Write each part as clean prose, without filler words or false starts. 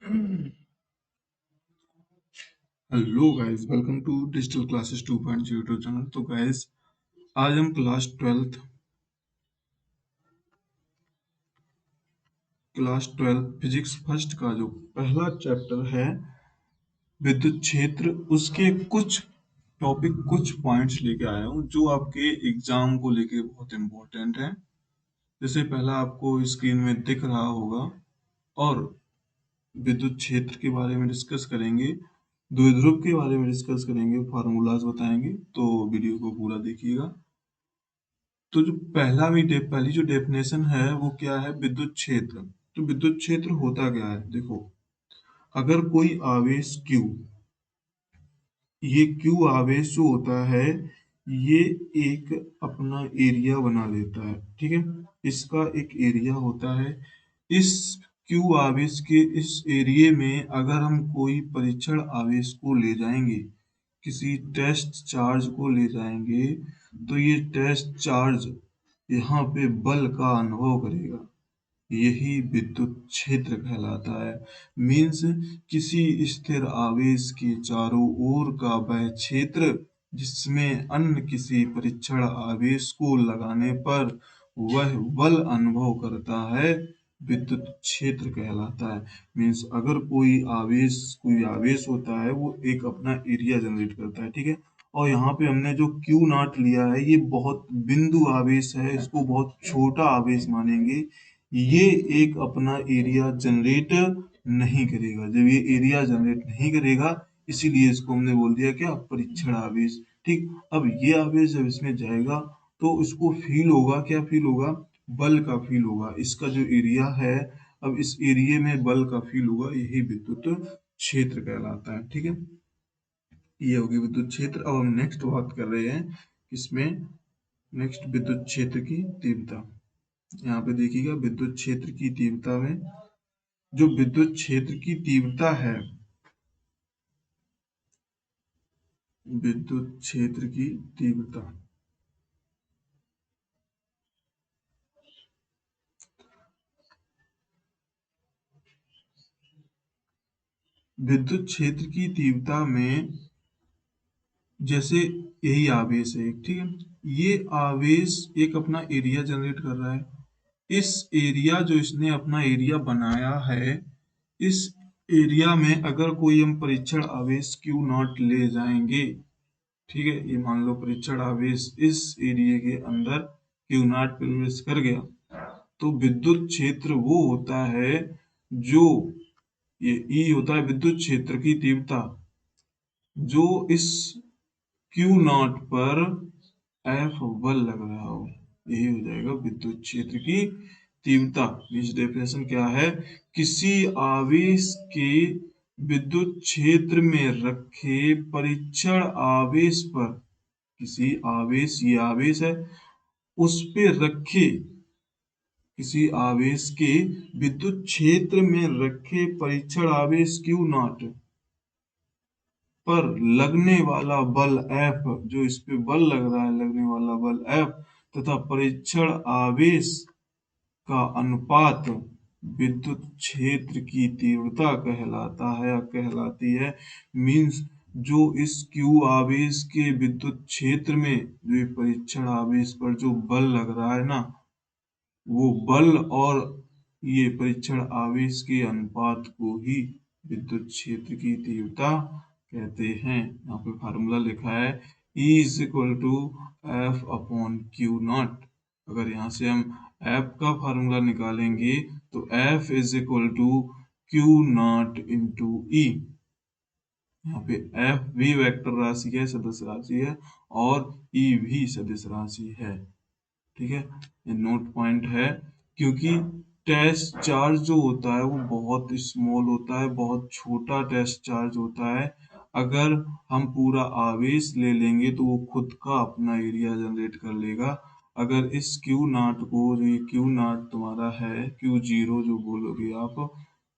Hello guys, welcome to digital classes 2.0 YouTube channel. तो guys, आज हम क्लास ट्वेल्थ फिजिक्स फर्स्ट का जो पहला चैप्टर है विद्युत क्षेत्र, उसके कुछ टॉपिक, कुछ पॉइंट्स लेके आया हूँ जो आपके एग्जाम को लेके बहुत इम्पोर्टेंट है। जैसे पहला आपको स्क्रीन में दिख रहा होगा, और विद्युत क्षेत्र के बारे में डिस्कस करेंगे, द्विध्रुव के बारे में डिस्कस करेंगे, फार्मूलाज बताएंगे। तो वीडियो को पूरा देखिएगा। तो जो पहली जो डेफिनेशन है वो क्या है, विद्युत क्षेत्र। तो विद्युत क्षेत्र होता क्या है, देखो। अगर कोई आवेश Q, ये Q आवेश जो होता है, ये एक अपना एरिया बना लेता है, ठीक है। इसका एक एरिया होता है। इस Q आवेश के इस एरिया में अगर हम कोई परीक्षण आवेश को ले जाएंगे, किसी टेस्ट चार्ज को ले जाएंगे, तो ये टेस्ट चार्ज यहाँ पे बल का अनुभव करेगा। यही विद्युत क्षेत्र कहलाता है। मीन्स किसी स्थिर आवेश के चारों ओर का वह क्षेत्र जिसमें अन्य किसी परीक्षण आवेश को लगाने पर वह बल अनुभव करता है, विद्युत क्षेत्र कहलाता है। मीन्स अगर कोई आवेश होता है, वो एक अपना एरिया जनरेट करता है, ठीक है। और यहाँ पे हमने जो क्यू नॉट लिया है, ये बहुत बिंदु आवेश है, इसको बहुत छोटा आवेश मानेंगे। ये एक अपना एरिया जनरेट नहीं करेगा। जब ये एरिया जनरेट नहीं करेगा, इसीलिए इसको हमने बोल दिया क्या, परीक्षण आवेश। ठीक। अब ये आवेश जब इसमें जाएगा तो इसको फील होगा, क्या फील होगा, बल का फील होगा। इसका जो एरिया है, अब इस एरिया में बल का फील होगा, यही विद्युत क्षेत्र कहलाता है, ठीक है। ये होगी विद्युत क्षेत्र। अब हम नेक्स्ट बात कर रहे हैं इसमें, नेक्स्ट विद्युत क्षेत्र की तीव्रता। यहाँ पे देखिएगा, विद्युत क्षेत्र की तीव्रता में, जो विद्युत क्षेत्र की तीव्रता है, विद्युत क्षेत्र की तीव्रता, विद्युत क्षेत्र की तीव्रता में, जैसे यही आवेश है एक, ठीक है। ये आवेश एक अपना एरिया जनरेट कर रहा है। इस एरिया, जो इसने अपना एरिया बनाया है, इस एरिया में अगर कोई हम परीक्षण आवेश क्यू नॉट ले जाएंगे, ठीक है। ये मान लो परीक्षण आवेश इस एरिया के अंदर क्यू नॉट प्रवेश कर गया, तो विद्युत क्षेत्र वो होता है जो, ये ई होता है विद्युत क्षेत्र की तीव्रता, जो इस क्यू नॉट पर एफ बल लग रहा हो, यही हो जाएगा विद्युत क्षेत्र की तीव्रता। इस डेफिनेशन क्या है, किसी आवेश के विद्युत क्षेत्र में रखे परीक्षण आवेश पर, किसी आवेश, ये आवेश है, उस पे रखे, किसी आवेश के विद्युत क्षेत्र में रखे परीक्षण आवेश क्यू नॉट पर लगने वाला बल F, जो इस पे बल लग रहा है, लगने वाला बल F, तथा परीक्षण आवेश का अनुपात विद्युत क्षेत्र की तीव्रता कहलाता है या कहलाती है। मीन्स जो इस Q आवेश के विद्युत क्षेत्र में, जो ये परीक्षण आवेश पर जो बल लग रहा है ना, वो बल और ये परीक्षण आवेश के अनुपात को ही विद्युत क्षेत्र की तीव्रता कहते हैं। यहाँ पे फार्मूला लिखा है, E is equal to F upon Q naught. अगर यहाँ से हम एफ का फार्मूला निकालेंगे, तो F is equal to Q naught into E. यहाँ पे एफ भी वेक्टर राशि है, सदिश राशि है, और ई भी सदिश राशि है, ठीक है। ये नोट पॉइंट है, क्योंकि टेस्ट चार्ज जो होता है वो बहुत स्मॉल होता है, बहुत छोटा टेस्ट चार्ज होता है। अगर हम पूरा आवेश ले लेंगे तो वो खुद का अपना एरिया जनरेट कर लेगा। अगर इस क्यू नॉट को, जो ये क्यू नॉट तुम्हारा है, क्यू जीरो जो बोलोगे आप,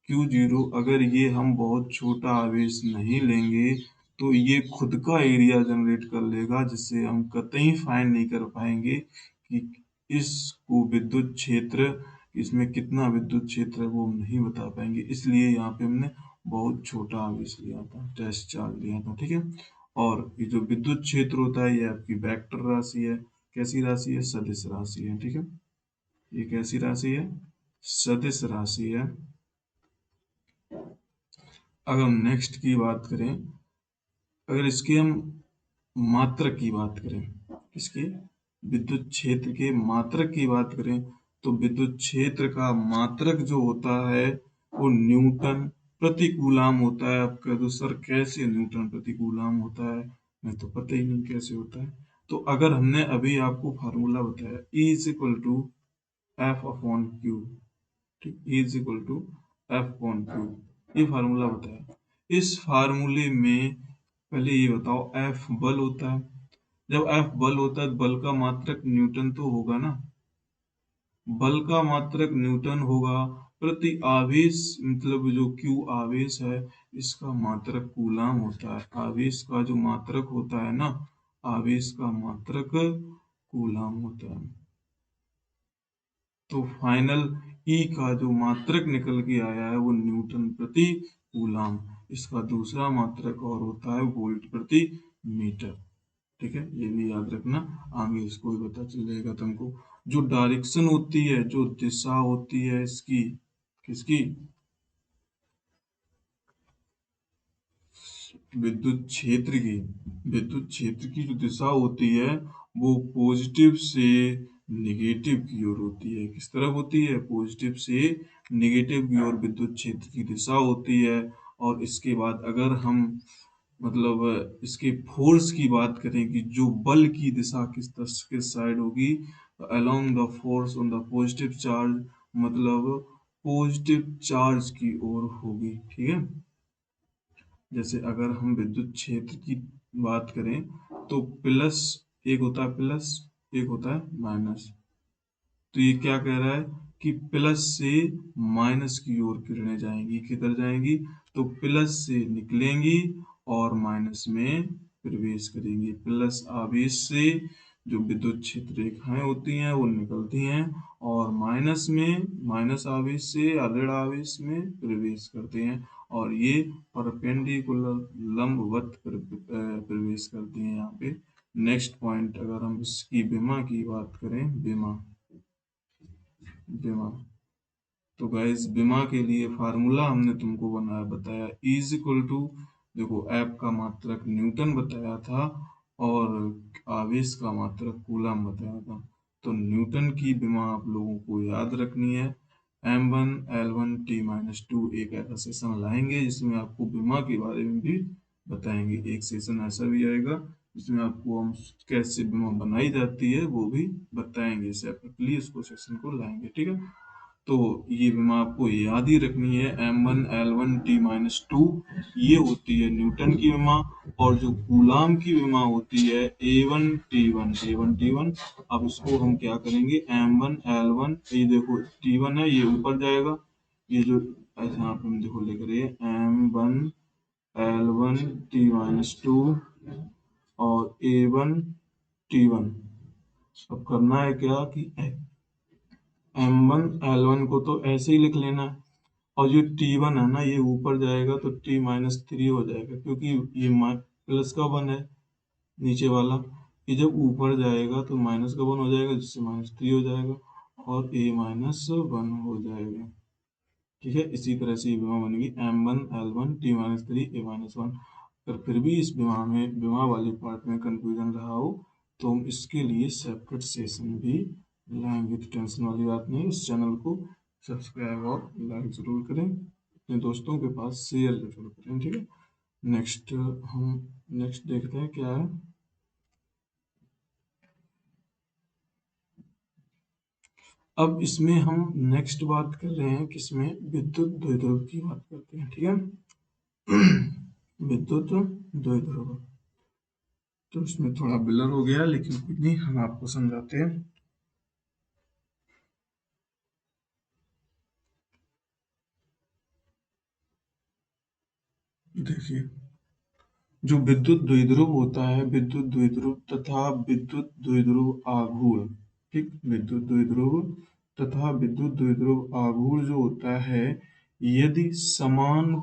क्यू जीरो, अगर ये हम बहुत छोटा आवेश नहीं लेंगे, तो ये खुद का एरिया जनरेट कर लेगा, जिससे हम कतई फाइंड नहीं कर पाएंगे कि इसको विद्युत क्षेत्र कि इसमें कितना विद्युत क्षेत्र है वो हम नहीं बता पाएंगे, इसलिए यहाँ पे हमने बहुत छोटा आवेश लिया था, टेस्ट चार्ज लिया था, ठीक है। और ये जो विद्युत क्षेत्र होता है ये आपकी वेक्टर राशि है। कैसी राशि है? सदिश राशि है, ठीक है। ये कैसी राशि है? सदिश राशि है। अगर हम नेक्स्ट की बात करें, अगर इसकी हम मात्रक की बात करें, इसके विद्युत क्षेत्र के मात्रक की बात करें, तो विद्युत क्षेत्र का मात्रक जो होता है वो न्यूटन प्रति कूलाम होता है। आप कह दो सर कैसे न्यूटन प्रति कूलाम होता है, मैं तो पता ही नहीं कैसे होता है। तो अगर हमने अभी आपको फार्मूला बताया E is equal to F upon Q, ठीक, E is equal to F upon Q, ये फार्मूला बताया। इस फार्मूले में पहले ये बताओ एफ बल होता है। जब एफ बल होता है तो बल का मात्रक न्यूटन तो होगा ना, बल का मात्रक न्यूटन होगा। प्रति आवेश मतलब जो क्यू आवेश है इसका मात्रक कूलाम होता है। आवेश का जो मात्रक होता है ना, आवेश का मात्रक कूलाम होता है। तो फाइनल ई का जो मात्रक निकल के आया है वो न्यूटन प्रति कूलाम। इसका दूसरा मात्रक और होता है वोल्ट प्रति मीटर, ठीक है। ये भी याद रखना, आगे इसको भी पता चलेगा तुमको। जो डायरेक्शन होती है, जो दिशा होती है इसकी, किसकी? विद्युत क्षेत्र की, विद्युत क्षेत्र की जो दिशा होती है वो पॉजिटिव से निगेटिव की ओर होती है। किस तरफ होती है? पॉजिटिव से निगेटिव की ओर विद्युत क्षेत्र की दिशा होती है। और इसके बाद अगर हम मतलब इसके फोर्स की बात करें कि जो बल की दिशा किस साइड होगी, along the force on the positive charge, मतलब पॉजिटिव चार्ज की ओर होगी, ठीक है। जैसे अगर हम विद्युत क्षेत्र की बात करें तो प्लस, एक होता है प्लस, एक होता है माइनस। तो ये क्या कह रहा है कि प्लस से माइनस की ओर किरणें जाएंगी। किधर जाएंगी? तो प्लस से निकलेंगी और माइनस में प्रवेश करेंगी। प्लस आवेश से जो विद्युत क्षेत्र रेखाएं होती हैं वो निकलती हैं और माइनस में, माइनस आवेश से या ऋण आवेश में प्रवेश करते हैं। और ये परपेंडिकुलर लंबवत प्रवेश करती हैं यहाँ पे। नेक्स्ट पॉइंट, अगर हम इसकी विमा की बात करें, विमा, विमा, तो गैस बीमा के लिए फार्मूला हमने तुमको बनाया बताया इज इक्वल टू, देखो एफ का मात्रक न्यूटन बताया था और आवेश का मात्रक कूलम बताया था। तो न्यूटन की बीमा आप लोगों को याद रखनी है। M1L1T-2 एक ऐसा सेशन लाएंगे जिसमें आपको बीमा के बारे में भी बताएंगे। एक सेशन ऐसा भी आएगा जिसमें आपको हम कैसे बीमा बनाई जाती है वो भी बताएंगे सेपरेटली, उसको सेशन को लाएंगे, ठीक है। तो ये बीमा आपको याद ही रखनी है। M1L1T-2 ये होती है न्यूटन की बीमा। और जो कूलाम की बीमा होती है A1T1, A1T1। अब इसको हम क्या करेंगे, M1L1, ये देखो T1 है ये ऊपर जाएगा, ये जो ऐसे यहाँ पे हम देखो लिख रहे हैं M1L1T-2 और A1T1। अब करना है क्या कि M1L1 को तो ऐसे ही लिख लेना है और जो T1 है ना ये ऊपर जाएगा तो T-3 हो जाएगा, क्योंकि ये प्लस का वन है नीचे वाला। ये जब ऊपर जाएगा तो माइनस का वन हो जाएगा जिससे -3 हो जाएगा और A-1 हो जाएगा, ठीक है। इसी तरह से ये बीमा बनेगी M1L1 T-3 A-1। अगर फिर भी इस बीमा में, बीमा वाले पार्ट में कंफ्यूजन रहा हो तो हम इसके लिए सेपरेट सेशन भी लाएंगे। तो टेंशन वाली बात नहीं, इस चैनल को सब्सक्राइब और लाइक जरूर करें, अपने दोस्तों के पास शेयर जरूर करें, ठीक है। नेक्स्ट हम नेक्स्ट देखते हैं क्या है। अब इसमें हम नेक्स्ट बात कर रहे हैं किसमें, विद्युत द्विध्रुव की बात करते हैं, ठीक है। विद्युत द्विध्रुव, तो इसमें थोड़ा ब्लर हो गया लेकिन कुछ नहीं, हम आपको समझाते हैं। देखिए, जो विद्युत द्विध्रुव होता है, विद्युत द्विध्रुव तथा विद्युत द्विध्रुव आघूर्ण, ठीक, विद्युत द्विध्रुव तथा विद्युत द्विध्रुव आघूर्ण जो होता है, यदि समान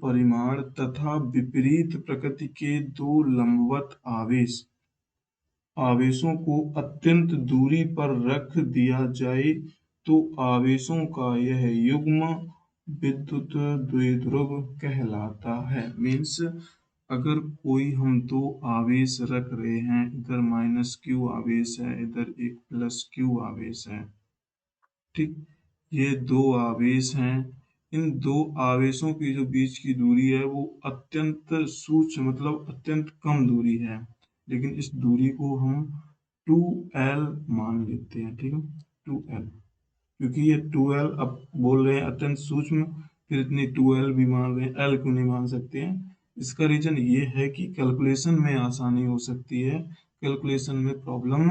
परिमाण तथा विपरीत प्रकृति के दो लंबवत आवेशों को अत्यंत दूरी पर रख दिया जाए तो आवेशों का यह युग्म विद्युत द्विध्रुव कहलाता है। मीन्स अगर कोई हम दो आवेश रख रहे हैं, इधर -q आवेश है, इधर एक +q आवेश है, ठीक, ये दो आवेश हैं। इन दो आवेशों की जो बीच की दूरी है वो अत्यंत सूक्ष्म, मतलब अत्यंत कम दूरी है, लेकिन इस दूरी को हम 2l मान लेते हैं, ठीक है, 2l। क्योंकि ये 2l अब बोल रहे हैं अत्यंत सूक्ष्म, फिर इतनी 2l भी मान रहे हैं, l क्यों नहीं मान सकते हैं? इसका रीजन ये है कि कैलकुलेशन में आसानी हो सकती है, कैलकुलेशन में प्रॉब्लम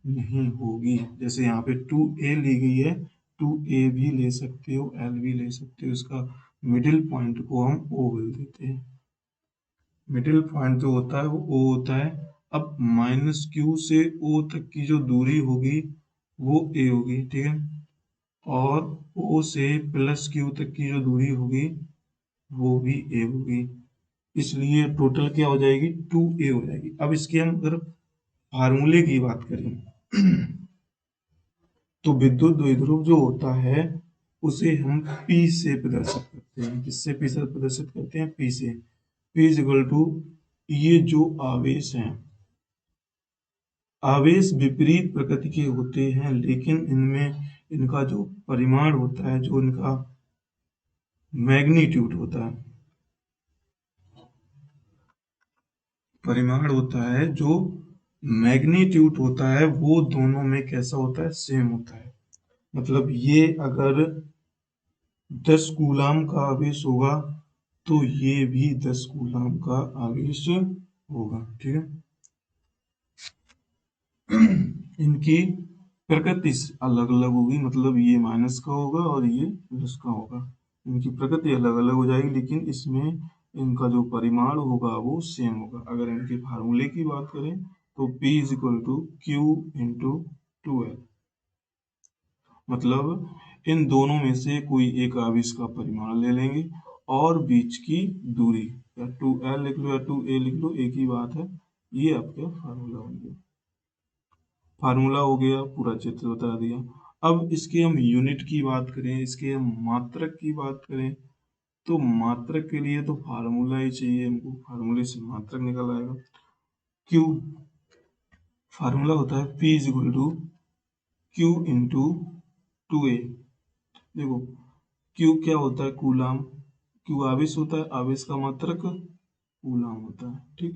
नहीं होगी। जैसे यहाँ पे 2a ली गई है, 2a भी ले सकते हो, l भी ले सकते हो, इसका मिडिल पॉइंट को हम o बोल देते हैं। मिडिल पॉइंट जो होता है वो o होता है। अब -q से o तक की जो दूरी होगी वो a होगी, ठीक है, और O से +q तक की जो दूरी होगी वो भी a होगी, इसलिए टोटल क्या हो जाएगी, 2a हो जाएगी। अब इसके हम अगर फार्मूले की बात करें तो विद्युत द्विध्रुव जो होता है उसे हम P से प्रदर्शित करते हैं। किससे P से प्रदर्शित करते हैं? P से। P इज इक्वल टू, ये जो आवेश हैं, आवेश विपरीत प्रकृति के होते हैं, लेकिन इनमें इनका जो परिमाण होता है, जो इनका मैग्नीट्यूड होता है, परिमाण होता है, जो मैग्नीट्यूड होता है, वो दोनों में कैसा होता है, सेम होता है। मतलब ये अगर 10 कूलाम का आवेश होगा तो ये भी 10 कूलाम का आवेश होगा, ठीक है। इनकी प्रकृति अलग अलग होगी, मतलब ये माइनस का होगा और ये प्लस का होगा, इनकी प्रकृति अलग अलग हो जाएगी, लेकिन इसमें इनका जो परिमाण होगा वो सेम होगा। अगर इनके फार्मूले की बात करें तो P is equal to Q into 2l, मतलब इन दोनों में से कोई एक आवेश का परिमाण ले लेंगे और बीच की दूरी, या 2l लिख लो या 2a लिख लो, एक ही बात है। ये आपका फार्मूला बन गया, फार्मूला हो गया, पूरा चित्र बता दिया। अब इसके हम यूनिट की बात करें, इसके हम मात्रक की बात करें, तो मात्रक के लिए तो फार्मूला ही चाहिए हमको, फार्मूले से मात्रक निकल आएगा। क्यू, फार्मूला होता है P is equal to Q into 2a। देखो क्यू क्या होता है, कूलाम, क्यू आवेश होता है, आवेश का मात्रक कूलाम होता है, ठीक।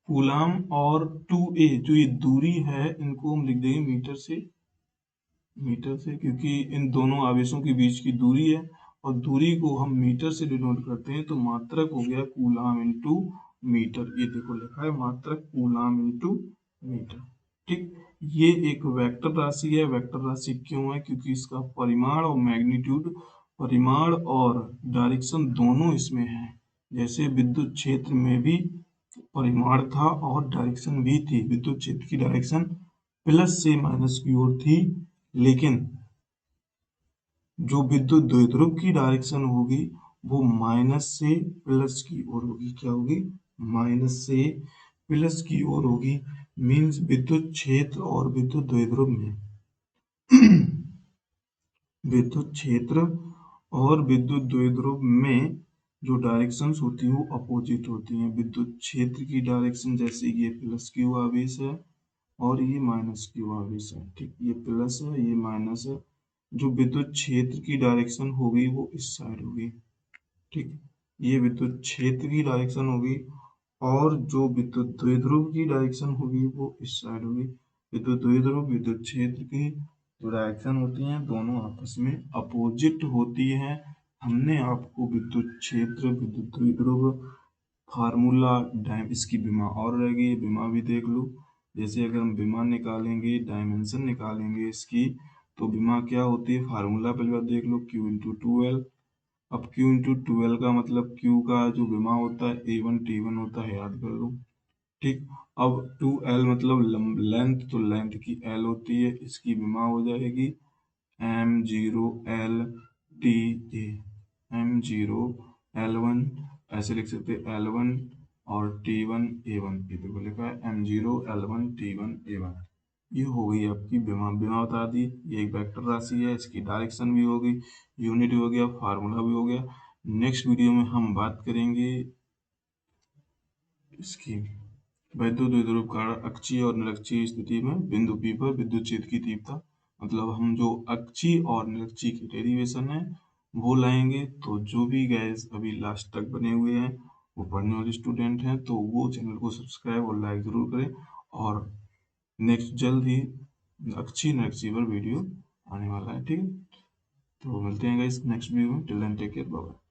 कूलाम और 2a जो ये दूरी है, इनको हम लिख देंगे मीटर से, क्योंकि इन दोनों आवेशों के बीच की दूरी है, और दूरी को हम मीटर से डिनोट करते हैं, तो मात्रक हो गया कूलाम इंटू मीटर। ये देखो लिखा है मात्रक कूलाम इंटू मीटर, ठीक। ये एक वेक्टर राशि है। वेक्टर राशि क्यों है? क्योंकि इसका परिमाण और मैग्नीट्यूड, परिमाण और डायरेक्शन दोनों इसमें है। जैसे विद्युत क्षेत्र में भी परिमाण था और डायरेक्शन भी थी, विद्युत क्षेत्र की डायरेक्शन प्लस से माइनस की ओर थी, लेकिन जो विद्युत द्विध्रुव की डायरेक्शन होगी वो माइनस से प्लस की ओर होगी। क्या होगी? माइनस से प्लस की ओर होगी। मीन्स विद्युत क्षेत्र और विद्युत द्विध्रुव में विद्युत क्षेत्र और विद्युत द्विध्रुव में जो डायरेक्शंस होती हैं वो अपोजिट होती हैं। विद्युत क्षेत्र की डायरेक्शन, जैसे ये प्लस क्यू आवेश है और ये माइनस क्यू आवेश है, ठीक, ये प्लस है ये माइनस है। जो विद्युत क्षेत्र की डायरेक्शन होगी वो इस साइड होगी, ठीक, ये विद्युत क्षेत्र की डायरेक्शन होगी, और जो विद्युत द्विध्रुव की डायरेक्शन होगी वो इस साइड होगी। विद्युत द्विध्रुव विद्युत क्षेत्र की जो डायरेक्शन होती हैं दोनों आपस में अपोजिट होती हैं। हमने आपको विद्युत क्षेत्र, विद्युत द्विध्रुव, फार्मूला, डायम, इसकी विमा और रह गई, विमा भी देख लो। जैसे अगर हम विमा निकालेंगे, डायमेंशन निकालेंगे इसकी, तो विमा क्या होती है, फार्मूला पहले बार देख लो, Q इंटू 2l। अब Q इंटू 2l का मतलब Q का जो विमा होता है A1 T1 होता है, याद कर लो, ठीक। अब 2L मतलब लेंथ, तो लेंथ की L होती है, इसकी विमा हो जाएगी M0L T A, M0L1, ऐसे लिख सकते हैं L1 और T1A1, इधर को लिखा है M0L1T1A1। ये हो गई आपकी विमा। विमा बता दी, ये एक वेक्टर राशि है, इसकी डायरेक्शन भी हो गई, यूनिट भी हो गया, फार्मूला भी हो गया। नेक्स्ट वीडियो में हम बात करेंगे इसकी वैद्युत द्विध्रुव कारण अक्षीय और निरक्षीय स्थिति में बिंदु P पर विद्युत क्षेत्र की तीव्रता। मतलब हम जो अक्षीय और निरक्षीय की डेरिवेशन है वो लाएंगे। तो जो भी गैस अभी लास्ट तक बने हुए हैं वो पढ़ने वाले स्टूडेंट हैं, तो वो चैनल को सब्सक्राइब और लाइक जरूर करें। और नेक्स्ट जल्द ही अक्षीय निरक्षीय पर वीडियो आने वाला है, ठीक है। तो मिलते हैं गाइस नेक्स्ट वीडियो में। Till then take care, bye.